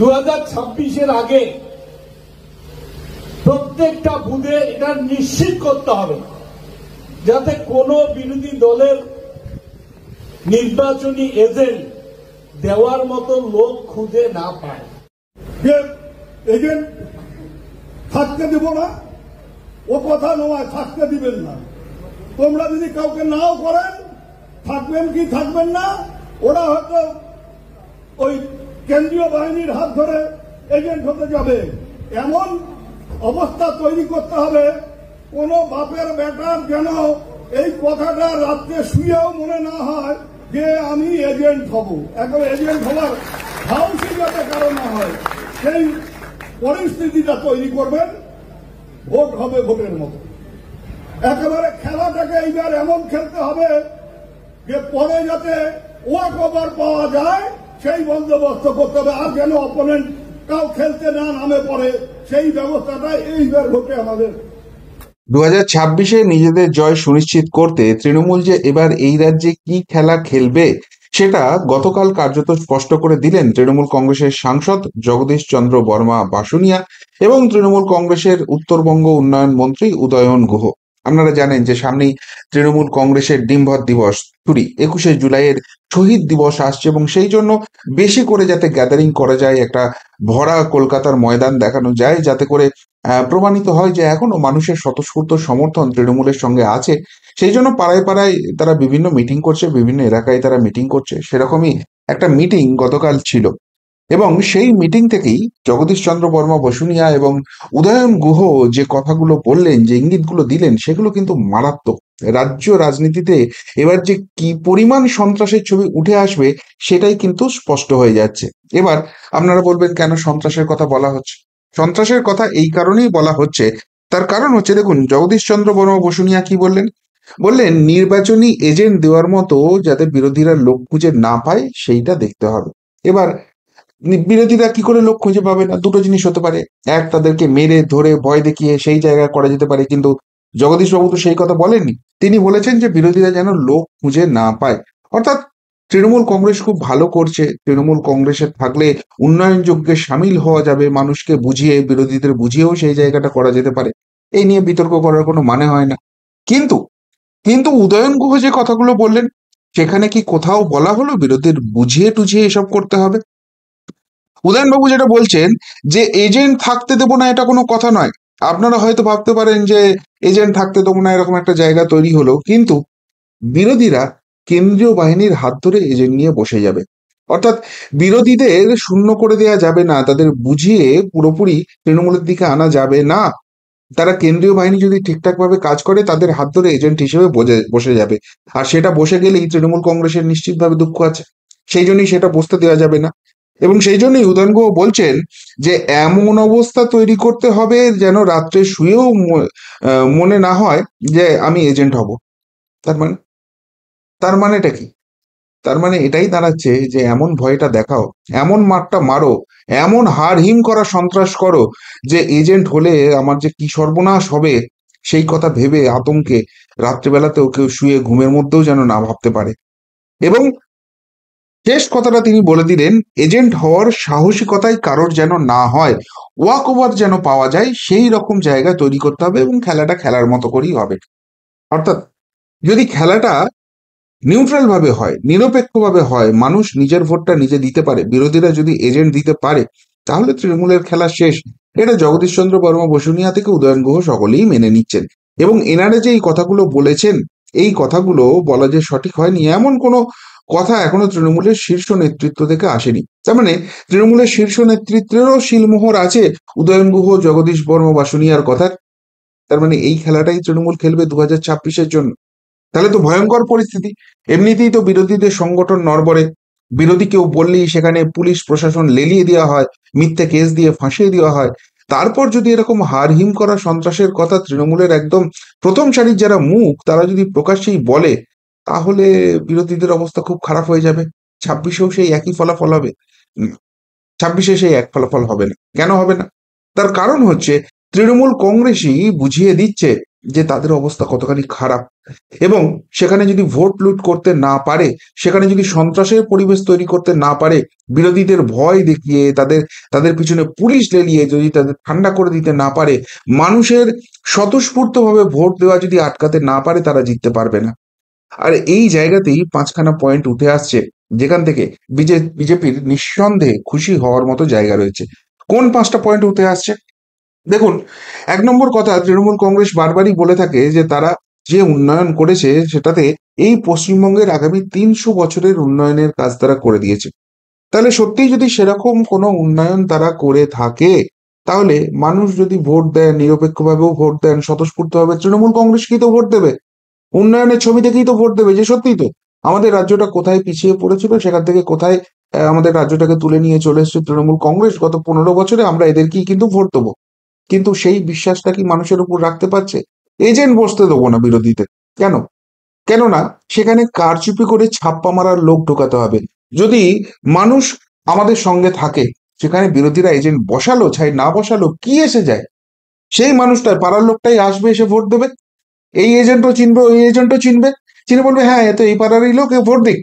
2026-এর আগে প্রত্যেকটা বুথে এটা নিশ্চিত করতে হবে যাতে কোনো বিরোধী দলের নির্বাচনী এজেন্ট দেওয়ার মতো লোক খুঁজে না পায়। এজেন্ট থাকতে দেব না, ও কথা নয়, থাকতে দিবেন না। তোমরা যদি কাউকে নাও করেন, থাকবেন কি থাকবেন না, ওরা হয়তো ওই কেন্দ্রীয় বাহিনীর হাত ধরে এজেন্ট হতে যাবে। এমন অবস্থা তৈরি করতে হবে কোন বাপের বেটার যেন এই কথাটা রাত্রে শুয়েও মনে না হয় যে আমি এজেন্ট হব। এখন এজেন্ট হওয়ার সাহসী যাতে কারণ না হয়, সেই পরিস্থিতিটা তৈরি করবেন। ভোট হবে ভোটের মতো, একেবারে খেলাটাকে এইবার এমন খেলতে হবে যে পরে যাতে ওয়াক ওভার পাওয়া যায় সেই বন্দোবস্ত করতে হবে। আর যেন অপোনেন্ট কাউ খেলতে না নামে পড়ে, সেই ব্যবস্থাটা এইবার ভোটে আমাদের। 2026-এ নিজেদের জয় সুনিশ্চিত করতে তৃণমূল যে এবার এই রাজ্যে কি খেলা খেলবে সেটা গতকাল কার্যত স্পষ্ট করে দিলেন তৃণমূল কংগ্রেসের সাংসদ জগদীশ চন্দ্র বর্মা বাসুনিয়া এবং তৃণমূল কংগ্রেসের উত্তরবঙ্গ উন্নয়ন মন্ত্রী উদয়ন গুহ। আপনারা জানেন যে সামনেই তৃণমূল কংগ্রেসের ডিম্বর দিবস 21শে জুলাইয়ের শহীদ দিবস আসছে এবং সেই জন্য বেশি করে যাতে গ্যাদারিং করা যায়, একটা ভরা কলকাতার ময়দান দেখানো যায়, যাতে করে প্রমাণিত হয় যে এখনো মানুষের স্বতঃস্ফূর্ত সমর্থন তৃণমূলের সঙ্গে আছে। সেই জন্য পাড়ায় পাড়ায় তারা বিভিন্ন মিটিং করছে, বিভিন্ন এলাকায় তারা মিটিং করছে। সেরকমই একটা মিটিং গতকাল ছিল এবং সেই মিটিং থেকেই জগদীশ চন্দ্র বর্মা বসুনিয়া এবং উদয়ন গুহ যে কথাগুলো বললেন, যে ইঙ্গিতগুলো দিলেন, সেগুলো কিন্তু মারাত্মক। রাজ্য রাজনীতিতে এবার যে কি পরিমাণ সন্ত্রাসের ছবি উঠে আসবে সেটাই কিন্তু স্পষ্ট হয়ে যাচ্ছে। এবার আপনারা বলবেন কেন সন্ত্রাসের কথা বলা হচ্ছে? সন্ত্রাসের কথা এই কারণেই বলা হচ্ছে, তার কারণ হচ্ছে দেখুন জগদীশ চন্দ্র বর্মা বসুনিয়া কি বললেন, বললেন নির্বাচনী এজেন্ট দেওয়ার মতো যাতে বিরোধীরা লোক খুঁজে না পায় সেইটা দেখতে হবে। এবার বিরোধীরা কি করে লোক খুঁজে পাবে না? দুটো জিনিস হতে পারে, এক তাদেরকে মেরে ধরে ভয় দেখিয়ে সেই জায়গায় করা যেতে পারে, কিন্তু জগদীশ বাবু তো সেই কথা বলেননি। তিনি বলেছেন যে বিরোধীরা যেন লোক খুঁজে না পায়। অর্থাৎ তৃণমূল কংগ্রেস খুব ভালো করছে, তৃণমূল কংগ্রেসে থাকলে উন্নয়ন যজ্ঞে সামিল হওয়া যাবে, মানুষকে বুঝিয়ে বিরোধীদের বুঝিয়েও সেই জায়গাটা করা যেতে পারে, এই নিয়ে বিতর্ক করার কোনো মানে হয় না। কিন্তু কিন্তু উদয়ন গুহ যে কথাগুলো বললেন সেখানে কি কোথাও বলা হলো বিরোধীর বুঝিয়ে টুঝিয়ে এসব করতে হবে? উদয়নবাবু যেটা বলছেন যে এজেন্ট থাকতে দেবো না, এটা কোনো কথা নয়। আপনারা হয়তো ভাবতে পারেন যে এজেন্ট থাকতে দেবো না এরকম একটা জায়গা তৈরি হলো, কিন্তু বিরোধীরা কেন্দ্রীয় বাহিনীর হাত ধরে এজেন্ট নিয়ে বসে যাবে। অর্থাৎ বিরোধীদের শূন্য করে দেওয়া যাবে না, তাদের বুঝিয়ে পুরোপুরি তৃণমূলের দিকে আনা যাবে না। তারা কেন্দ্রীয় বাহিনী যদি ঠিকঠাক ভাবে কাজ করে তাদের হাত ধরে এজেন্ট হিসেবে বসে যাবে, আর সেটা বসে গেলেই তৃণমূল কংগ্রেসের নিশ্চিতভাবে দুঃখ আছে। সেই জন্যই সেটা বসতে দেওয়া যাবে না। এবং সেই জন্যই উদয়ন গুহ বলছেন যে এমন অবস্থা তৈরি করতে হবে যেন রাত্রে শুয়েও মনে না হয় যে আমি এজেন্ট হব। তার মানেটা কি? তার মানে এটাই দাঁড়াচ্ছে যে এমন ভয়টা দেখাও, এমন মারটা মারো, এমন হাড় হিম করা সন্ত্রাস করো যে এজেন্ট হলে আমার যে কি সর্বনাশ হবে সেই কথা ভেবে আতঙ্কে রাত্রিবেলাতেও কেউ শুয়ে ঘুমের মধ্যেও যেন না ভাবতে পারে। এবং শেষ কথাটা তিনি বলে দিলেন, এজেন্ট হওয়ার সাহসিকতাই কারোর যেন না হয়, ওয়াক ওভার যেন পাওয়া যায় সেই রকম জায়গা তৈরি করতে হবে এবং খেলাটা খেলার মতো করেই হবে। অর্থাৎ যদি খেলাটা নিউট্রাল ভাবে হয়, নিরপেক্ষ ভাবে হয়, মানুষ নিজের ভোটটা নিজে দিতে পারে, বিরোধীরা যদি এজেন্ট দিতে পারে, তাহলে তৃণমূলের খেলা শেষ। এটা জগদীশ চন্দ্র বর্মা বসুনিয়া থেকে উদয়ন গুহ সকলেই মেনে নিচ্ছেন। এবং এনারা যে এই কথাগুলো বলেছেন, এই কথাগুলো বলা যে সঠিক হয়নি এমন কোনো কথা এখনো তৃণমূলের শীর্ষ নেতৃত্ব থেকে আসেনি। তার মানে তৃণমূলের শীর্ষ নেতৃত্বেরও শিলমোহর আছে উদয়ন গুহ জগদীশ বর্মা বাসুনিয়ার কথার। তার মানে এই খেলাটাই তৃণমূল খেলবে 2026-এর জন্য। তাহলে তো ভয়ঙ্কর পরিস্থিতি। এমনিতেই তো বিরোধীদের সংগঠন নড়বড়ে, বিরোধী কেউ বললেই সেখানে পুলিশ প্রশাসন লেলিয়ে দেওয়া হয়, মিথ্যে কেস দিয়ে ফাঁসিয়ে দেওয়া হয়। তারপর যদি এরকম হার হিম করা সন্ত্রাসের কথা তৃণমূলের একদম প্রথম সারির যারা মুখ তারা যদি প্রকাশ্যেই বলে, তাহলে বিরোধীদের অবস্থা খুব খারাপ হয়ে যাবে। 26-এও সেই একই ফলাফল হবে? 26-এ সেই এক ফলাফল হবে না। কেন হবে না? তার কারণ হচ্ছে তৃণমূল কংগ্রেসই বুঝিয়ে দিচ্ছে যে তাদের অবস্থা কতখানি খারাপ। এবং সেখানে যদি ভোট লুট করতে না পারে, সেখানে যদি সন্ত্রাসের পরিবেশ তৈরি করতে না পারে, বিরোধীদের ভয় দেখিয়ে তাদের তাদের পিছনে পুলিশ লেলিয়ে যদি তাদের ঠান্ডা করে দিতে না পারে, মানুষের স্বতঃস্ফূর্তভাবে ভোট দেওয়া যদি আটকাতে না পারে, তারা জিততে পারবে না। আর এই জায়গাতেই পাঁচখানা পয়েন্ট উঠে আসছে, যেখান থেকে বিজেপির নিঃসন্দেহে খুশি হওয়ার মতো জায়গা রয়েছে। কোন পাঁচটা পয়েন্ট উঠে আসছে? দেখুন, 1 নম্বর কথা, তৃণমূল কংগ্রেস বারবারই বলে থাকে যে তারা যে উন্নয়ন করেছে সেটাতে এই পশ্চিমবঙ্গের আগামী 300 বছরের উন্নয়নের কাজ তারা করে দিয়েছে। তাহলে সত্যিই যদি সেরকম কোনো উন্নয়ন তারা করে থাকে, তাহলে মানুষ যদি ভোট দেন, নিরপেক্ষভাবেও ভোট দেন, স্বতঃস্ফূর্তভাবে তৃণমূল কংগ্রেসকেই তো ভোট দেবে। উন্নয়নের ছবি দেখেই তো ভোট দেবে যে সত্যিই তো আমাদের রাজ্যটা কোথায় পিছিয়ে পড়েছিল, সেখান থেকে কোথায় আমাদের রাজ্যটাকে তুলে নিয়ে চলে এসেছে তৃণমূল কংগ্রেস। গত 15 বছরে আমরা এদেরকেই কিন্তু ভোট দেবো। কিন্তু সেই বিশ্বাসটা কি মানুষের উপর রাখতে পারছে? এজেন্ট বসতে দেবো না বিরোধীদের। কেন? কেননা সেখানে কারচুপি করে ছাপ্পা মারার লোক ঢোকাতে হবে। যদি মানুষ আমাদের সঙ্গে থাকে, সেখানে বিরোধীরা এজেন্ট বসালো চাই না বসালো কি এসে যায়? সেই মানুষটাই, পাড়ার লোকটাই আসবে, এসে ভোট দেবে। এই এজেন্টও চিনবে, ওই এজেন্টও চিনবে, চিনে বলবে হ্যাঁ এ তো এই পাড়ারই লোক, এ ভোট দিক।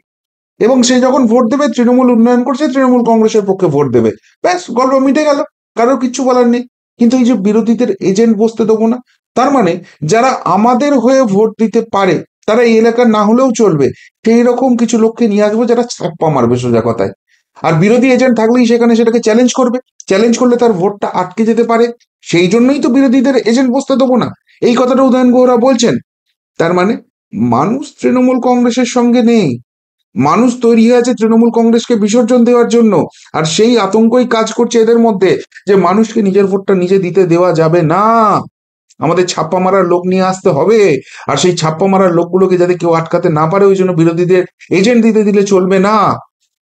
এবং সে যখন ভোট দেবে, তৃণমূল উন্নয়ন করছে, তৃণমূল কংগ্রেসের পক্ষে ভোট দেবে। ব্যাস, গল্প মিটে গেল, কারোর কিচ্ছু বলার নেই। কিন্তু এই যে বিরোধীদের এজেন্ট বসতে দেবো না, তার মানে যারা আমাদের হয়ে ভোট দিতে পারে, তারা এই এলাকার না হলেও চলবে, সেই রকম কিছু লোককে নিয়ে আসবো যারা ছাপ্পা মারবে সোজা কথায়। আর বিরোধী এজেন্ট থাকলেই সেখানে সেটাকে চ্যালেঞ্জ করবে, চ্যালেঞ্জ করলে তার ভোটটা আটকে যেতে পারে। সেই জন্যই তো বিরোধীদের এজেন্ট বসতে দেবো না, এই কথাটা উদয়ন গুহরা বলছেন। তার মানে মানুষ তৃণমূল কংগ্রেসের সঙ্গে নেই, মানুষ তৈরি হয়ে আছে তৃণমূল কংগ্রেসকে বিসর্জন দেওয়ার জন্য। আর সেই আতঙ্কই কাজ করছে এদের মধ্যে, যে মানুষকে নিজের ভোটটা নিজে দিতে দেওয়া যাবে না, আমাদের ছাপ্পা মারার লোক নিয়ে আসতে হবে। আর সেই ছাপ্পা মারার লোকগুলোকে যাতে কেউ আটকাতে না পারে, ওই জন্য বিরোধীদের এজেন্ট দিতে দিলে চলবে না।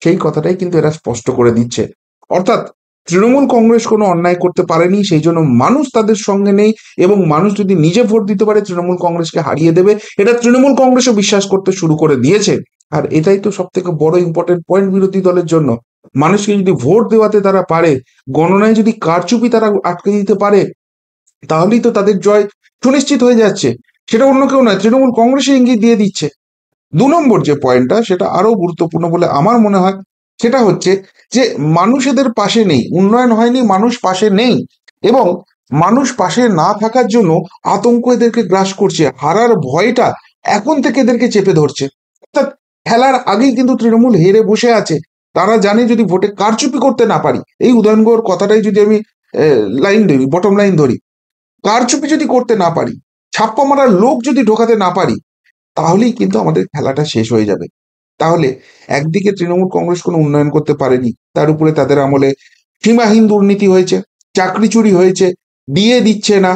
সেই কথাটাই কিন্তু এরা স্পষ্ট করে দিচ্ছে। অর্থাৎ তৃণমূল কংগ্রেস কোনো অন্যায় করতে পারেনি, সেই জন্য মানুষ তাদের সঙ্গে নেই। এবং মানুষ যদি নিজে ভোট দিতে পারে, তৃণমূল কংগ্রেসকে হারিয়ে দেবে, এটা তৃণমূল কংগ্রেসও বিশ্বাস করতে শুরু করে দিয়েছে। আর এটাই তো সব থেকে বড় ইম্পর্টেন্ট পয়েন্ট বিরোধী দলের জন্য। মানুষকে যদি ভোট দেওয়াতে তারা পারে, গণনায় যদি কারচুপি তারা আটকে দিতে পারে, তাহলেই তো তাদের জয় সুনিশ্চিত হয়ে যাচ্ছে। সেটা অন্য কেউ নয়, তৃণমূল কংগ্রেসে ইঙ্গিত দিয়ে দিচ্ছে। 2 নম্বর যে পয়েন্টটা, সেটা আরো গুরুত্বপূর্ণ বলে আমার মনে হয়। সেটা হচ্ছে যে মানুষ এদের পাশে নেই, উন্নয়ন হয়নি, মানুষ পাশে নেই। এবং মানুষ পাশে না থাকার জন্য আতঙ্ক এদেরকে গ্রাস করছে, হারার ভয়টা এখন থেকে এদেরকে চেপে ধরছে। অর্থাৎ খেলার আগেই কিন্তু তৃণমূল হেরে বসে আছে। তারা জানে যদি ভোটে কারচুপি করতে না পারি, এই উদয়ন গুহর কথাটাই যদি আমি লাইন ধরি, বটম লাইন ধরি, কারচুপি যদি করতে না পারি, ছাপ্পা মারার লোক যদি ঢোকাতে না পারি, তাহলেই কিন্তু আমাদের খেলাটা শেষ হয়ে যাবে। তাহলে একদিকে তৃণমূল কংগ্রেস কোনো উন্নয়ন করতে পারেনি, তার উপরে তাদের আমলে সীমাহীন দুর্নীতি হয়েছে, চাকরি চুরি হয়েছে, ডিএ দিচ্ছে না,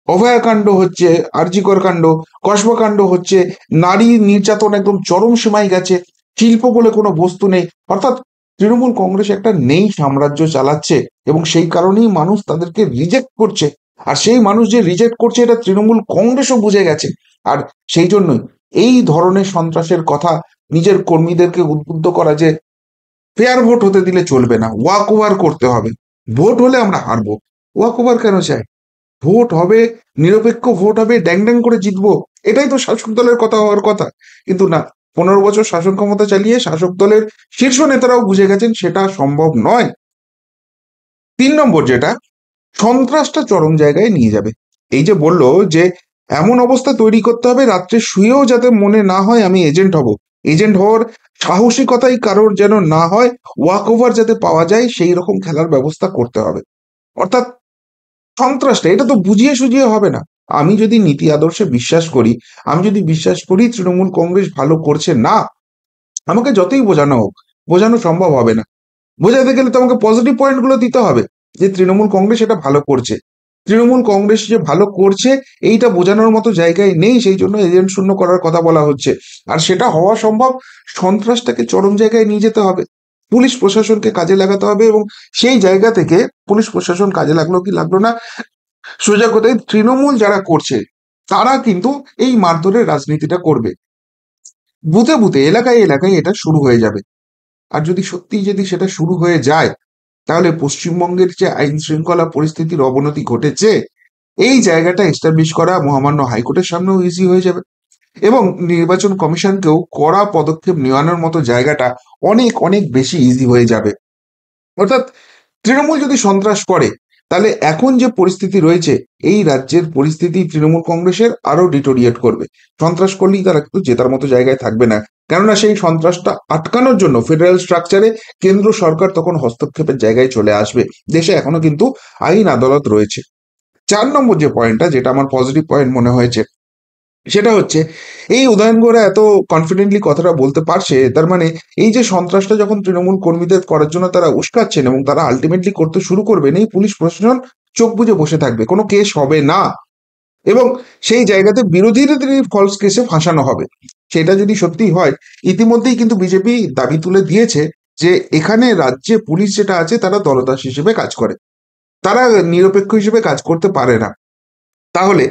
অভয়াকাণ্ড হচ্ছে, আরজিকর কাণ্ড, কসবা কাণ্ড হচ্ছে, নারী নির্যাতন একদম চরম সীমায় গেছে, শিল্প বলে কোনো বস্তু নেই। অর্থাৎ তৃণমূল কংগ্রেস একটা নেই সাম্রাজ্য চালাচ্ছে, এবং সেই কারণেই মানুষ তাদেরকে রিজেক্ট করছে। আর সেই মানুষ যে রিজেক্ট করছে, এটা তৃণমূল কংগ্রেসও বুঝে গেছে। আর সেই জন্যই এই ধরনের সন্ত্রাসের কথা নিজের কর্মীদেরকে উদ্বুদ্ধ করা, যে ফেয়ার ভোট হতে দিলে চলবে না, ওয়াক ওভার করতে হবে। ভোট হলে আমরা হারবো, ওয়াক ওভার কেন চাই? ভোট হবে, নিরপেক্ষ ভোট হবে, ড্যাং ড্যাং করে জিতবো, এটাই তো শাসক দলের কথা হওয়ার কথা। কিন্তু না, 15 বছর শাসন ক্ষমতা চালিয়ে শাসক দলের শীর্ষ নেতারাও বুঝে গেছেন সেটা সম্ভব নয়। 3 নম্বর যেটা, সন্ত্রাসটা চরম জায়গায় নিয়ে যাবে। এই যে বললো যে এমন অবস্থা তৈরি করতে হবে, রাত্রে শুয়েও যাতে মনে না হয় আমি এজেন্ট হব, এজেন্ট হওয়ার সাহসিকতাই কারোর যেন না হয়, ওয়াক ওভার যাতে পাওয়া যায়, সেই রকম খেলার ব্যবস্থা করতে হবে। অর্থাৎ সন্ত্রাসটা, এটা তো বুঝিয়ে সুঝিয়ে হবে না। আমি যদি নীতি আদর্শে বিশ্বাস করি, আমি যদি বিশ্বাস করি তৃণমূল কংগ্রেস ভালো করছে না, আমাকে যতই বোঝানো হোক, বোঝানো সম্ভব হবে না। বোঝাতে গেলে তো আমাকে পজিটিভ পয়েন্টগুলো দিতে হবে, যে তৃণমূল কংগ্রেস এটা ভালো করছে। তৃণমূল কংগ্রেস যে ভালো করছে এইটা বোঝানোর মতো জায়গায় নেই, সেই জন্য এজেন্ট শূন্য করার কথা বলা হচ্ছে। আর সেটা হওয়া সম্ভব, সন্ত্রাসটাকে চরম জায়গায় নিয়ে যেতে হবে, পুলিশ প্রশাসনকে কাজে লাগাতে হবে। এবং সেই জায়গা থেকে পুলিশ প্রশাসন কাজে লাগলো কি লাগলো না, সোজা কথায় তৃণমূল যারা করছে তারা কিন্তু এই মারধরের রাজনীতিটা করবে, বুথে বুথে, এলাকায় এলাকায় এটা শুরু হয়ে যাবে। আর যদি সেটা শুরু হয়ে যায়, তাহলে পশ্চিমবঙ্গের যে আইন শৃঙ্খলা পরিস্থিতির অবনতি ঘটেছে, এই জায়গাটা এস্টাবলিশ করা মহামান্য হাইকোর্টের সামনেও ইজি হয়ে যাবে এবং নির্বাচন কমিশনকেও কড়া পদক্ষেপ নেওয়ানোর মতো জায়গাটা অনেক অনেক বেশি ইজি হয়ে যাবে। অর্থাৎ তৃণমূল যদি সন্ত্রাস করে তাহলে এখন যে পরিস্থিতি রয়েছে এই রাজ্যের পরিস্থিতি তৃণমূল কংগ্রেসের আরো ডিটোরিয়েট করবে। সন্ত্রাস করলেই তারা কিন্তু জেতার মতো জায়গায় থাকবে না, কেননা সেই সন্ত্রাসটা আটকানোর জন্য ফেডারেল স্ট্রাকচারে কেন্দ্র সরকার তখন হস্তক্ষেপের জায়গায় চলে আসবে। দেশে এখনো কিন্তু আইন আদালত রয়েছে। 4 নম্বর যে পয়েন্টটা, যেটা আমার পজিটিভ পয়েন্ট মনে হয়েছে, সেটা হচ্ছে এই উদয়ন গুহরা এত কনফিডেন্টলি কথাটা বলতে পারছে, তার মানে এই যে সন্ত্রাসটা যখন তৃণমূল কর্মীদের করার জন্য তারা উস্কাচ্ছেন এবং তারা আলটিমেটলি করতে শুরু করবেন, এই পুলিশ প্রশাসন চোখ বুজে বসে থাকবে, কোনো কেস হবে না এবং সেই জায়গাতে বিরোধীদের ফলস কেসে ফাঁসানো হবে। সেটা যদি সত্যি হয়, ইতিমধ্যেই কিন্তু বিজেপি দাবি তুলে দিয়েছে যে এখানে রাজ্যে পুলিশ যেটা আছে তারা দলদাস হিসেবে কাজ করে, তারা নিরপেক্ষ হিসেবে কাজ করতে পারে না। তাহলে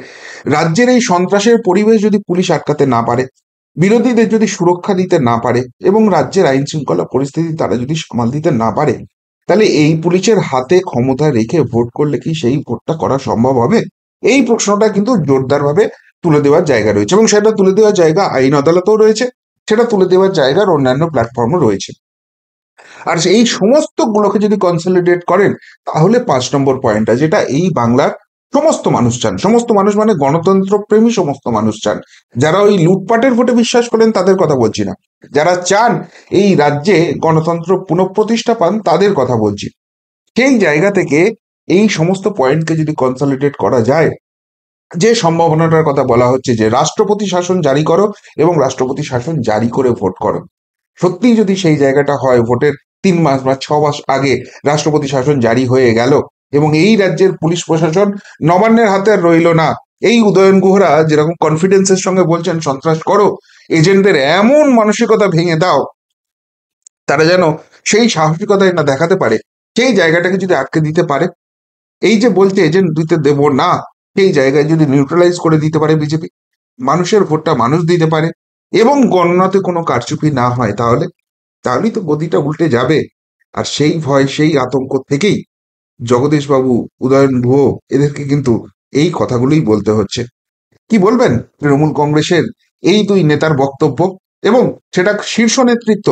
রাজ্যের এই সন্ত্রাসের পরিবেশ যদি পুলিশ আটকাতে না পারে, বিরোধীদের যদি সুরক্ষা দিতে না পারে এবং রাজ্যের আইন শৃঙ্খলা পরিস্থিতি তারা যদি সামাল দিতে না পারে, তাহলে এই পুলিশের হাতে ক্ষমতা রেখে ভোট করলে কি সেই ভোটটা করা সম্ভব হবে? এই প্রশ্নটা কিন্তু জোরদারভাবে তুলে দেওয়ার জায়গা রয়েছে এবং সেটা তুলে দেওয়ার জায়গা আইন আদালতেও রয়েছে, সেটা তুলে দেওয়ার জায়গার অন্যান্য প্ল্যাটফর্মও রয়েছে। আর এই সমস্ত গুলোকে যদি কনসলিডেট করেন, তাহলে 5 নম্বর পয়েন্টটা, যেটা এই বাংলার সমস্ত মানুষ চান, সমস্ত মানুষ মানে গণতন্ত্র প্রেমী সমস্ত মানুষ চান, যারা ওই লুটপাটের ভোটে বিশ্বাস করেন তাদের কথা বলছি না, যারা চান এই রাজ্যে গণতন্ত্র পুনঃপ্রতিষ্ঠা পান তাদের কথা বলছি। সেই জায়গা থেকে এই সমস্ত পয়েন্টকে যদি কনসলিডেট করা যায়, যে সম্ভাবনাটার কথা বলা হচ্ছে যে রাষ্ট্রপতি শাসন জারি করো এবং রাষ্ট্রপতি শাসন জারি করে ভোট করো, সত্যি যদি সেই জায়গাটা হয়, ভোটের 3 মাস বা 6 মাস আগে রাষ্ট্রপতি শাসন জারি হয়ে গেল এবং এই রাজ্যের পুলিশ প্রশাসন নবান্নের হাতে আর রইল না, এই উদয়ন গুহরা যেরকম কনফিডেন্সের সঙ্গে বলছেন সন্ত্রাস করো, এজেন্টদের এমন মানসিকতা ভেঙে দাও তারা যেন সেই সাহসিকতাই না দেখাতে পারে, সেই জায়গাটাকে যদি আটকে দিতে পারে, এই যে বলছে এজেন্ট দিতে দেব না, সেই জায়গায় যদি নিউট্রালাইজ করে দিতে পারে বিজেপি, মানুষের ভোটটা মানুষ দিতে পারে এবং গণনাতে কোনো কারচুপি না হয়, তাহলেই তো গদিটা উল্টে যাবে। আর সেই ভয় সেই আতঙ্ক থেকেই জগদীশ বাবু, উদয়ন গুহ এদেরকে কিন্তু এই কথাগুলোই বলতে হচ্ছে। কি বলবেন তৃণমূল কংগ্রেসের এই 2 নেতার বক্তব্য এবং সেটা শীর্ষ নেতৃত্ব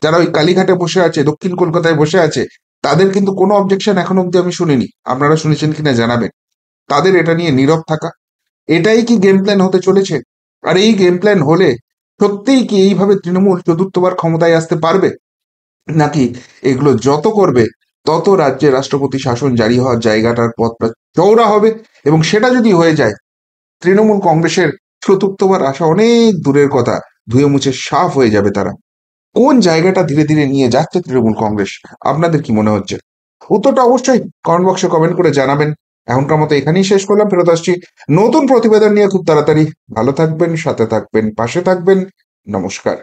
যারা ওই কালীঘাটে বসে আছে, দক্ষিণ কলকাতায় বসে আছে, তাদের কিন্তু কোনো অবজেকশন এখনো অব্দি আমি শুনিনি, আপনারা শুনেছেন কিনা জানাবেন। তাদের এটা নিয়ে নীরব থাকা, এটাই কি গেম প্ল্যান হতে চলেছে? আর এই গেম প্ল্যান হলে সত্যিই কি এইভাবে তৃণমূল চতুর্থবার ক্ষমতায় আসতে পারবে, নাকি এগুলো যত করবে তত রাজ্যে রাষ্ট্রপতি শাসন জারি হওয়ার জায়গাটার পথটা চওড়া হবে এবং সেটা যদি হয়ে যায়, তৃণমূল কংগ্রেসের চতুর্থবার আসা অনেক দূরের কথা, ধুয়ে মুছে সাফ হয়ে যাবে তারা। কোন জায়গাটা ধীরে ধীরে নিয়ে যাচ্ছে তৃণমূল কংগ্রেস, আপনাদের কি মনে হচ্ছে? উত্তরটা অবশ্যই কমেন্ট বক্সে কমেন্ট করে জানাবেন। এখনকার মতো এখানেই শেষ করলাম, ফেরত আসছি নতুন প্রতিবেদন নিয়ে খুব তাড়াতাড়ি। ভালো থাকবেন, সাথে থাকবেন, পাশে থাকবেন। নমস্কার।